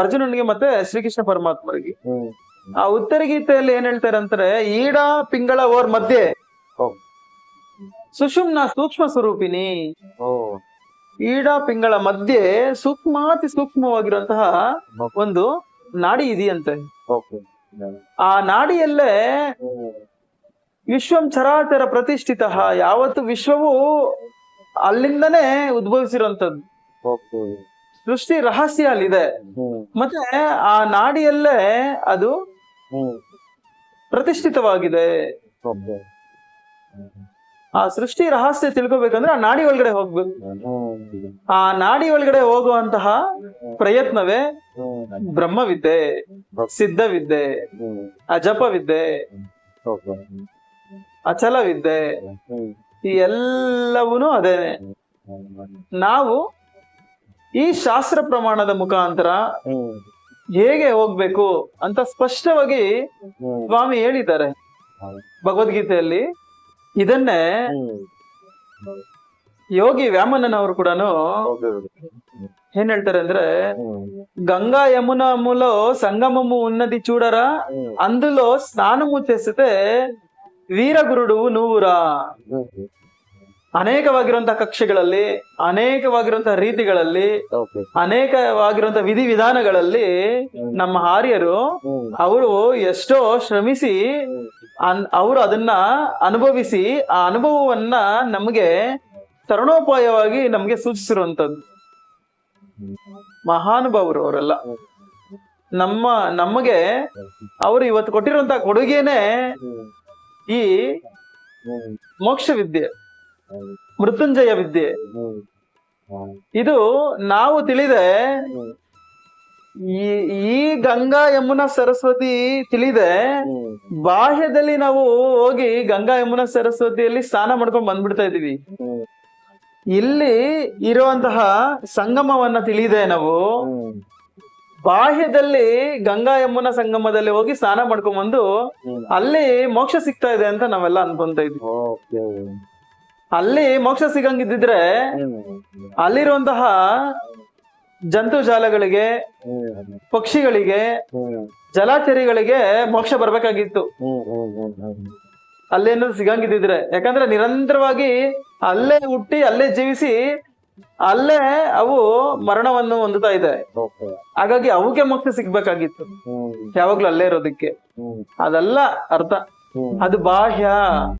ಅರ್ಜುನನಿಗೆ ಮತ್ತೆ ಶ್ರೀಕೃಷ್ಣ ಪರಮಾತ್ಮರಿಗೆ. ಆ ಉತ್ತರ ಗೀತೆಯಲ್ಲಿ ಏನ್ ಹೇಳ್ತಾರೆ ಅಂತಾರೆ, ಈಡ ಪಿಂಗಳ ಓರ್ ಮಧ್ಯೆ ಸುಷುಮ್ನ ಸೂಕ್ಷ್ಮ ಸ್ವರೂಪಿನಿ. ಈಡ ಪಿಂಗಳ ಮಧ್ಯೆ ಸೂಕ್ಷ್ಮಾತಿ ಸೂಕ್ಷ್ಮವಾಗಿರುವಂತಹ ಒಂದು ನಾಡಿ ಇದೆಯಂತೆ. ಆ ನಾಡಿಯಲ್ಲೇ ವಿಶ್ವಂ ಚರಾಚರ ಪ್ರತಿಷ್ಠಿತ, ಯಾವತ್ತು ವಿಶ್ವವು ಅಲ್ಲಿಂದನೇ ಉದ್ಭವಿಸಿರುವಂತದ್ದು. ಸೃಷ್ಟಿ ರಹಸ್ಯ ಅಲ್ಲಿದೆ. ಮತ್ತೆ ಆ ನಾಡಿಯಲ್ಲೇ ಅದು ಪ್ರತಿಷ್ಠಿತವಾಗಿದೆ. ಆ ಸೃಷ್ಟಿ ರಹಸ್ಯ ತಿಳ್ಕೊಬೇಕಂದ್ರೆ ಆ ನಾಡಿ ಒಳಗಡೆ ಹೋಗ್ಬೇಕು. ಆ ನಾಡಿ ಒಳಗಡೆ ಹೋಗುವಂತಹ ಪ್ರಯತ್ನವೇ ಬ್ರಹ್ಮವಿದ್ಯೆ, ಸಿದ್ಧವಿದ್ಯೆ, ಅಜಪವಿದ್ಯೆ, ಅಚಲವಿದ್ಯೆ. ಈ ಎಲ್ಲವೂ ಅದೇನೆ. ನಾವು ಈ ಶಾಸ್ತ್ರ ಪ್ರಮಾಣದ ಮುಖಾಂತರ ಹೇಗೆ ಹೋಗ್ಬೇಕು ಅಂತ ಸ್ಪಷ್ಟವಾಗಿ ಸ್ವಾಮಿ ಹೇಳಿದ್ದಾರೆ ಭಗವದ್ಗೀತೆಯಲ್ಲಿ. ಇದನ್ನೇ ಯೋಗಿ ವ್ಯಾಮನನವರು ಕೂಡ ಏನ್ ಹೇಳ್ತಾರೆ ಅಂದ್ರೆ, ಗಂಗಾ ಯಮುನಾ ಮೂಲೋ ಸಂಗಮము ఉన్నది చూడరా, అందులో స్నానము చేస్తే ವೀರಗುರುಡು ನೂರಾ. ಅನೇಕವಾಗಿರುವಂತಹ ಕಕ್ಷೆಗಳಲ್ಲಿ, ಅನೇಕವಾಗಿರುವಂತಹ ರೀತಿಗಳಲ್ಲಿ, ಅನೇಕವಾಗಿರುವಂತಹ ವಿಧಿವಿಧಾನಗಳಲ್ಲಿ ನಮ್ಮ ಆರ್ಯರು ಅವರು ಎಷ್ಟೋ ಶ್ರಮಿಸಿ ಅವರು ಅದನ್ನ ಅನುಭವಿಸಿ ಆ ಅನುಭವವನ್ನ ನಮಗೆ ತರುಣೋಪಾಯವಾಗಿ ನಮ್ಗೆ ಸೂಚಿಸಿರುವಂತದ್ದು ಮಹಾನುಭಾವರು ಅವರೆಲ್ಲ. ನಮಗೆ ಅವರು ಇವತ್ತು ಕೊಟ್ಟಿರುವಂತಹ ಕೊಡುಗೆನೆ ಈ ಮೋಕ್ಷ ವಿದ್ಯೆ, ಮೃತ್ಯುಂಜಯ ವಿದ್ಯೆ. ಇದು ನಾವು ತಿಳಿದೆ, ಈ ಗಂಗಾ ಯಮುನಾ ಸರಸ್ವತಿ ತಿಳಿದೆ, ಬಾಹ್ಯದಲ್ಲಿ ನಾವು ಹೋಗಿ ಗಂಗಾ ಯಮುನಾ ಸರಸ್ವತಿಯಲ್ಲಿ ಸ್ನಾನ ಮಾಡ್ಕೊಂಡು ಬಂದ್ಬಿಡ್ತಾ ಇದೀವಿ. ಇಲ್ಲಿ ಇರುವಂತಹ ಸಂಗಮವನ್ನ ತಿಳಿದೆ ನಾವು, ಬಾಹ್ಯದಲ್ಲಿ ಗಂಗಾ ಯಮುನಾ ಸಂಗಮದಲ್ಲಿ ಹೋಗಿ ಸ್ನಾನ ಮಾಡ್ಕೊಂಡ್ಬಂದು ಅಲ್ಲಿ ಮೋಕ್ಷ ಸಿಗ್ತಾ ಇದೆ ಅಂತ ನಾವೆಲ್ಲ ಅನ್ಕೊಂತ ಇದ್ವಿ. ಅಲ್ಲಿ ಮೋಕ್ಷ ಸಿಗಂಗಿದ್ದಿದ್ರೆ ಅಲ್ಲಿರುವಂತಹ ಜಂತುಜಾಲಗಳಿಗೆ, ಪಕ್ಷಿಗಳಿಗೆ, ಜಲಚರಿಗಳಿಗೆ ಮೋಕ್ಷ ಬರ್ಬೇಕಾಗಿತ್ತು. ಅಲ್ಲೇನಾದ್ರು ಸಿಗಂಗಿದ್ದಿದ್ರೆ. ಯಾಕಂದ್ರೆ ನಿರಂತರವಾಗಿ ಅಲ್ಲೇ ಹುಟ್ಟಿ ಅಲ್ಲೇ ಜೀವಿಸಿ ಅಲ್ಲೇ ಅವು ಮರಣವನ್ನು ಹೊಂದುತ್ತಾ ಇದೆ. ಹಾಗಾಗಿ ಅವಕ್ಕೆ ಮೋಕ್ಷ ಸಿಗ್ಬೇಕಾಗಿತ್ತು ಯಾವಾಗ್ಲೂ ಅಲ್ಲೇ ಇರೋದಕ್ಕೆ. ಅದೆಲ್ಲ ಅರ್ಥ. ಅದು ಬಾಹ್ಯ.